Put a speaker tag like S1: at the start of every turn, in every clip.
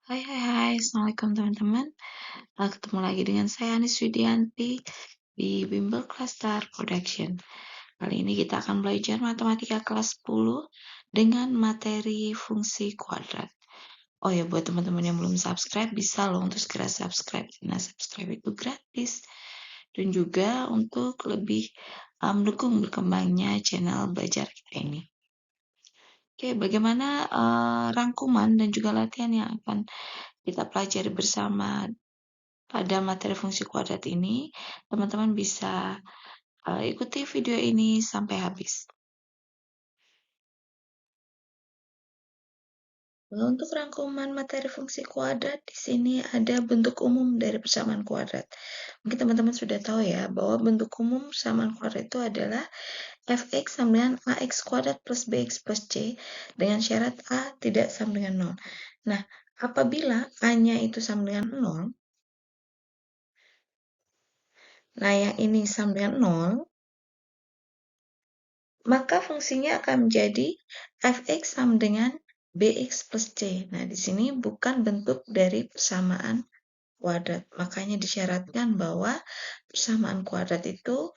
S1: Hai, Assalamualaikum teman-teman. Ketemu lagi dengan saya Anis Widianti di Bimbel Cluster Production. Kali ini kita akan belajar matematika kelas 10 dengan materi fungsi kuadrat. Oh ya, buat teman-teman yang belum subscribe, bisa loh untuk segera subscribe. Nah, subscribe itu gratis. Dan juga untuk lebih mendukung berkembangnya channel belajar kita ini. Oke, bagaimana rangkuman dan juga latihan yang akan kita pelajari bersama pada materi fungsi kuadrat ini, teman-teman bisa ikuti video ini sampai habis. Untuk rangkuman materi fungsi kuadrat, di sini ada bentuk umum dari persamaan kuadrat. Mungkin teman-teman sudah tahu ya, bahwa bentuk umum persamaan kuadrat itu adalah fx sama dengan ax kuadrat plus bx plus c dengan syarat a tidak sama dengan 0. Nah, apabila a-nya itu sama dengan 0, nah yang ini sama dengan 0, maka fungsinya akan menjadi fx sama dengan bx plus c. Nah, di sini bukan bentuk dari persamaan kuadrat. Makanya disyaratkan bahwa persamaan kuadrat itu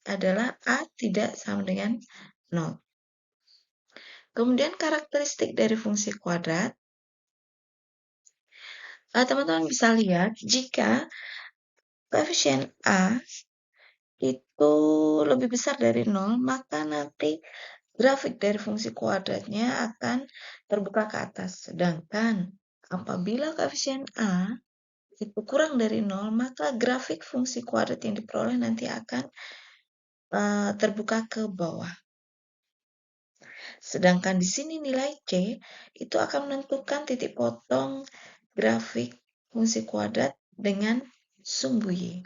S1: adalah a tidak sama dengan 0. Kemudian karakteristik dari fungsi kuadrat, teman-teman bisa lihat jika koefisien a itu lebih besar dari 0, maka nanti grafik dari fungsi kuadratnya akan terbuka ke atas. Sedangkan apabila koefisien A itu kurang dari 0, maka grafik fungsi kuadrat yang diperoleh nanti akan terbuka ke bawah. Sedangkan di sini nilai C itu akan menentukan titik potong grafik fungsi kuadrat dengan sumbu Y.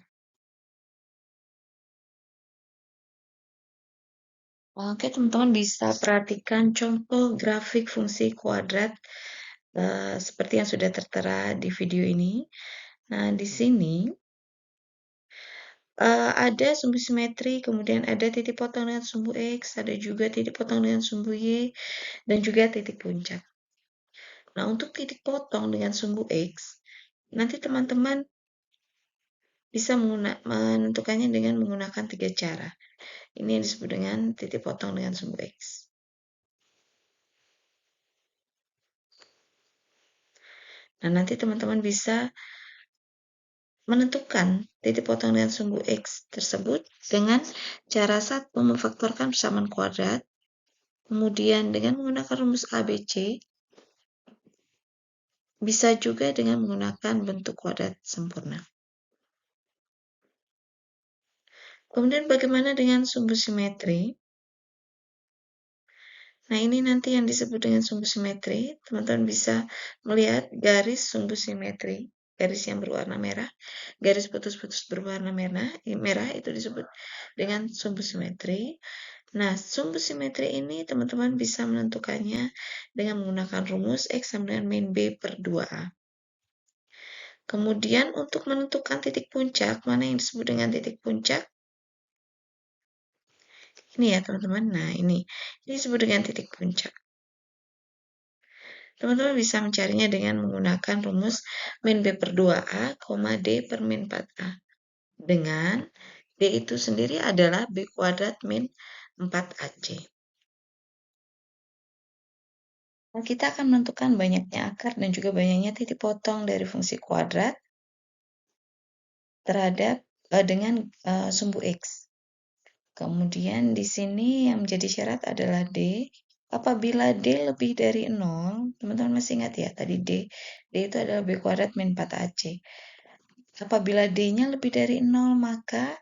S1: Oke, teman-teman bisa perhatikan contoh grafik fungsi kuadrat seperti yang sudah tertera di video ini. Nah, di sini ada sumbu simetri, kemudian ada titik potong dengan sumbu X, ada juga titik potong dengan sumbu Y, dan juga titik puncak. Nah, untuk titik potong dengan sumbu X, nanti teman-teman bisa menentukannya dengan menggunakan 3 cara. Ini yang disebut dengan titik potong dengan sumbu X. Nah, nanti teman-teman bisa menentukan titik potong dengan sumbu X tersebut dengan cara satu memfaktorkan persamaan kuadrat, kemudian dengan menggunakan rumus ABC, bisa juga dengan menggunakan bentuk kuadrat sempurna. Kemudian bagaimana dengan sumbu simetri? Nah, ini nanti yang disebut dengan sumbu simetri. Teman-teman bisa melihat garis sumbu simetri, garis yang berwarna merah, garis putus-putus berwarna merah itu disebut dengan sumbu simetri. Nah, sumbu simetri ini teman-teman bisa menentukannya dengan menggunakan rumus X sama dengan min B per 2A. Kemudian untuk menentukan titik puncak, mana yang disebut dengan titik puncak? Ini ya teman-teman, nah ini disebut dengan titik puncak. Teman-teman bisa mencarinya dengan menggunakan rumus min B per 2A, D per min 4A. Dengan D itu sendiri adalah B kuadrat min 4AC. Nah, kita akan menentukan banyaknya akar dan juga banyaknya titik potong dari fungsi kuadrat terhadap dengan sumbu X. Kemudian di sini yang menjadi syarat adalah D. Apabila D lebih dari 0, teman-teman masih ingat ya tadi D itu adalah B kuadrat min 4AC. Apabila D-nya lebih dari 0, maka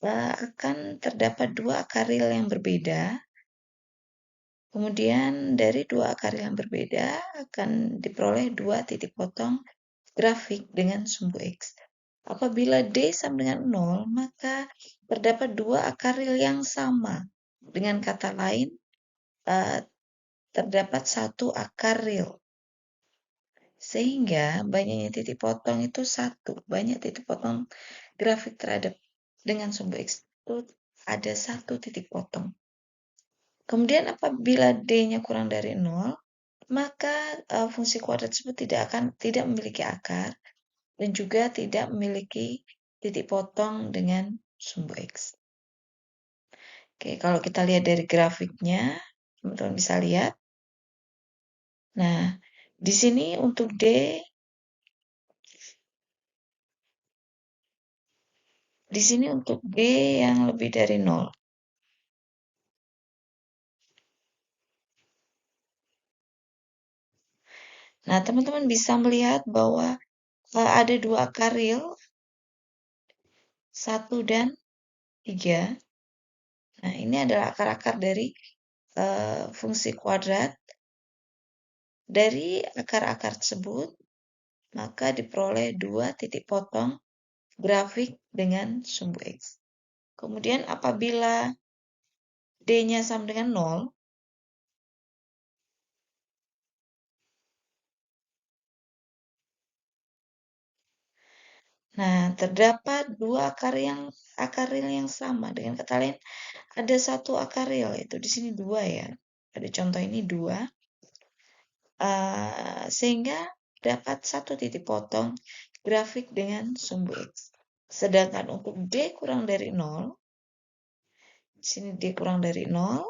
S1: akan terdapat 2 akar real yang berbeda. Kemudian dari 2 akar real yang berbeda akan diperoleh 2 titik potong grafik dengan sumbu X. Apabila D sama dengan 0, maka terdapat 2 akar real yang sama. Dengan kata lain, terdapat 1 akar real. Sehingga banyaknya titik potong itu 1. Banyak titik potong grafik terhadap dengan sumbu X itu ada 1 titik potong. Kemudian apabila D-nya kurang dari 0, maka fungsi kuadrat tersebut tidak memiliki akar dan juga tidak memiliki titik potong dengan sumbu X. Oke, kalau kita lihat dari grafiknya, teman-teman bisa lihat. Nah, di sini untuk D yang lebih dari 0. Nah, teman-teman bisa melihat bahwa ada dua akar real, 1 dan 3. Nah, ini adalah akar-akar dari fungsi kuadrat. Dari akar-akar tersebut, maka diperoleh 2 titik potong grafik dengan sumbu X. Kemudian apabila D-nya sama dengan 0, nah terdapat 2 akar real yang sama. Dengan kata lain, ada 1 akar real, yaitu di sini 2 ya. Pada contoh ini 2. Sehingga dapat 1 titik potong grafik dengan sumbu X. Sedangkan untuk D kurang dari 0, di sini D kurang dari 0,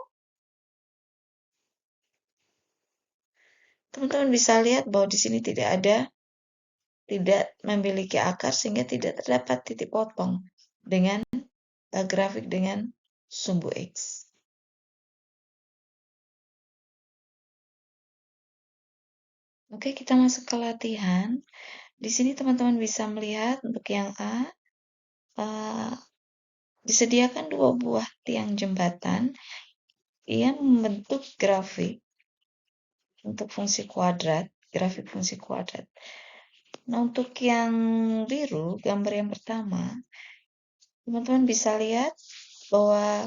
S1: teman-teman bisa lihat bahwa di sini tidak memiliki akar sehingga tidak terdapat titik potong dengan grafik dengan sumbu X. Oke, kita masuk ke latihan. Di sini teman-teman bisa melihat untuk yang A, disediakan 2 buah tiang jembatan yang membentuk grafik untuk fungsi kuadrat, grafik fungsi kuadrat. Nah, untuk yang biru, gambar yang pertama, teman-teman bisa lihat bahwa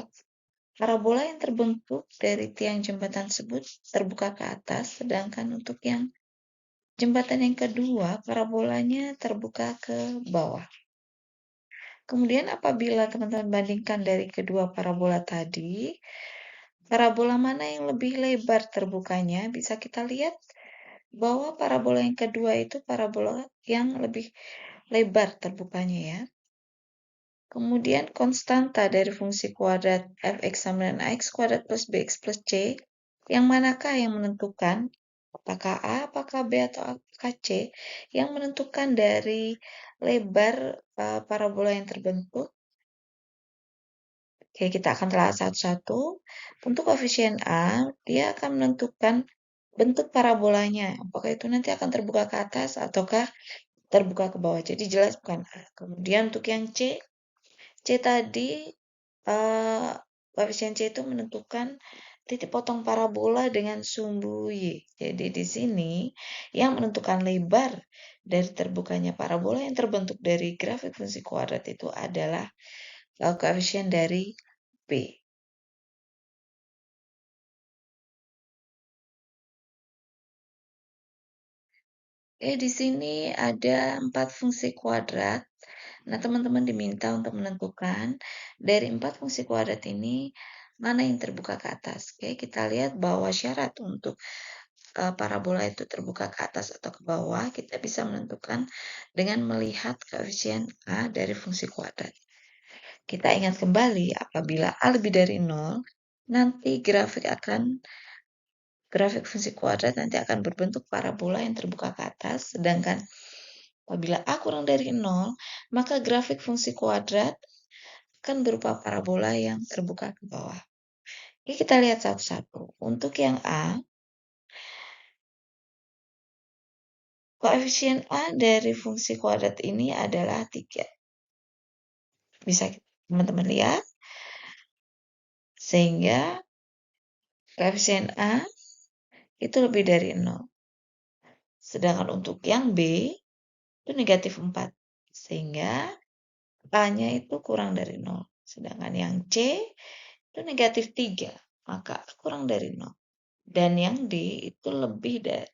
S1: parabola yang terbentuk dari tiang jembatan tersebut terbuka ke atas, sedangkan untuk yang jembatan yang kedua, parabolanya terbuka ke bawah. Kemudian apabila teman-teman bandingkan dari kedua parabola tadi, parabola mana yang lebih lebar terbukanya, bisa kita lihat bahwa parabola yang kedua itu parabola yang lebih lebar terbukanya ya. Kemudian konstanta dari fungsi kuadrat fx sama dengan ax kuadrat plus bx plus c, yang manakah yang menentukan apakah A, apakah B, atau apakah C, yang menentukan dari lebar parabola yang terbentuk. Oke, kita akan telah satu-satu. Untuk koefisien A, dia akan menentukan bentuk parabolanya. Apakah itu nanti akan terbuka ke atas ataukah terbuka ke bawah. Jadi jelas bukan A. Kemudian untuk yang C tadi koefisien C itu menentukan titik potong parabola dengan sumbu Y. Jadi di sini yang menentukan lebar dari terbukanya parabola yang terbentuk dari grafik fungsi kuadrat itu adalah koefisien dari P. Di sini ada 4 fungsi kuadrat. Nah, teman-teman diminta untuk menentukan dari 4 fungsi kuadrat ini mana yang terbuka ke atas. Oke, kita lihat bahwa syarat untuk parabola itu terbuka ke atas atau ke bawah, kita bisa menentukan dengan melihat koefisien A dari fungsi kuadrat. Kita ingat kembali, apabila A lebih dari 0, nanti grafik fungsi kuadrat nanti akan berbentuk parabola yang terbuka ke atas, sedangkan apabila A kurang dari 0, maka grafik fungsi kuadrat akan berupa parabola yang terbuka ke bawah. Oke, kita lihat satu-satu. Untuk yang A, koefisien A dari fungsi kuadrat ini adalah 3. Bisa teman-teman lihat. Sehingga koefisien A itu lebih dari 0. Sedangkan untuk yang B itu negatif 4. Sehingga A-nya itu kurang dari 0. Sedangkan yang C itu negatif 3. Maka kurang dari 0. Dan yang D itu lebih dari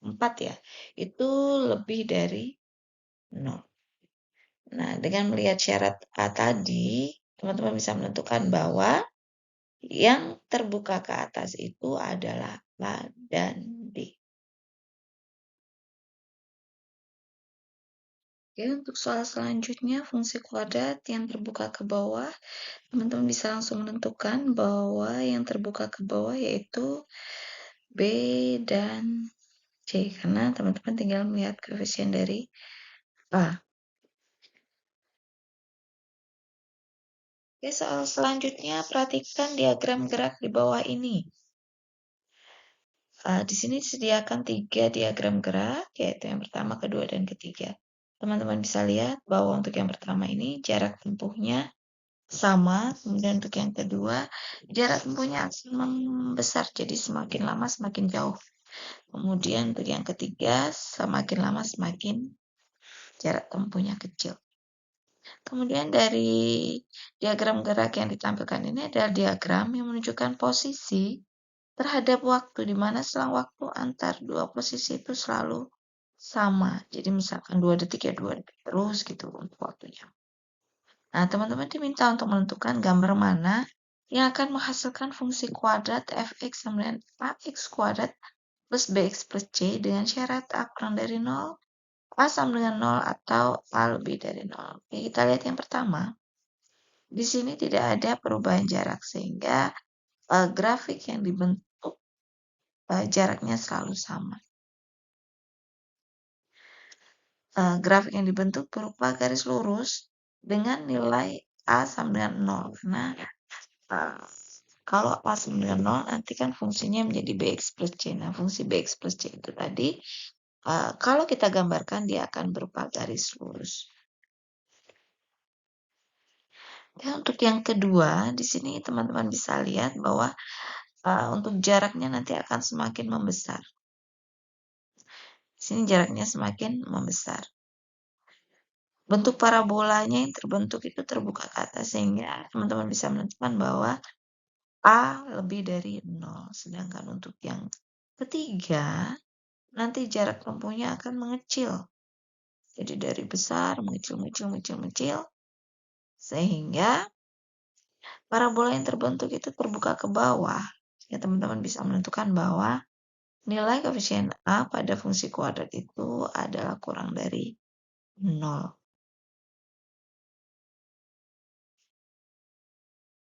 S1: 4 ya. Itu lebih dari 0. Nah, dengan melihat syarat A tadi, teman-teman bisa menentukan bahwa yang terbuka ke atas itu adalah A dan Oke, untuk soal selanjutnya, fungsi kuadrat yang terbuka ke bawah, teman-teman bisa langsung menentukan bahwa yang terbuka ke bawah yaitu B dan C, karena teman-teman tinggal melihat koefisien dari A. Oke, soal selanjutnya, perhatikan diagram gerak di bawah ini. Di sini disediakan 3 diagram gerak, yaitu yang pertama, kedua, dan ketiga. Teman-teman bisa lihat bahwa untuk yang pertama ini jarak tempuhnya sama, kemudian untuk yang kedua jarak tempuhnya akan membesar, jadi semakin lama semakin jauh. Kemudian untuk yang ketiga semakin lama semakin jarak tempuhnya kecil. Kemudian dari diagram gerak yang ditampilkan ini adalah diagram yang menunjukkan posisi terhadap waktu, di mana selang waktu antar dua posisi itu selalu sama. Jadi misalkan 2 detik ya 2 detik terus gitu untuk waktunya. Nah, teman-teman diminta untuk menentukan gambar mana yang akan menghasilkan fungsi kuadrat fx sama dengan ax kuadrat plus bx plus c dengan syarat a kurang dari 0, a sama dengan 0 atau a lebih dari 0. Oke, kita lihat yang pertama. Di sini tidak ada perubahan jarak sehingga grafik yang dibentuk jaraknya selalu sama. Grafik yang dibentuk berupa garis lurus dengan nilai a sama dengan 0. Karena kalau A sama dengan 0, nanti kan fungsinya menjadi Bx plus C. Nah, fungsi Bx plus C itu tadi, kalau kita gambarkan, dia akan berupa garis lurus. Dan untuk yang kedua, di sini teman-teman bisa lihat bahwa untuk jaraknya nanti akan semakin membesar. Di sini jaraknya semakin membesar. Bentuk parabolanya yang terbentuk itu terbuka ke atas, sehingga teman-teman bisa menentukan bahwa A lebih dari 0. Sedangkan untuk yang ketiga, nanti jarak tempuhnya akan mengecil. Jadi dari besar mengecil, sehingga parabola yang terbentuk itu terbuka ke bawah. Ya, teman-teman bisa menentukan bahwa nilai koefisien A pada fungsi kuadrat itu adalah kurang dari 0.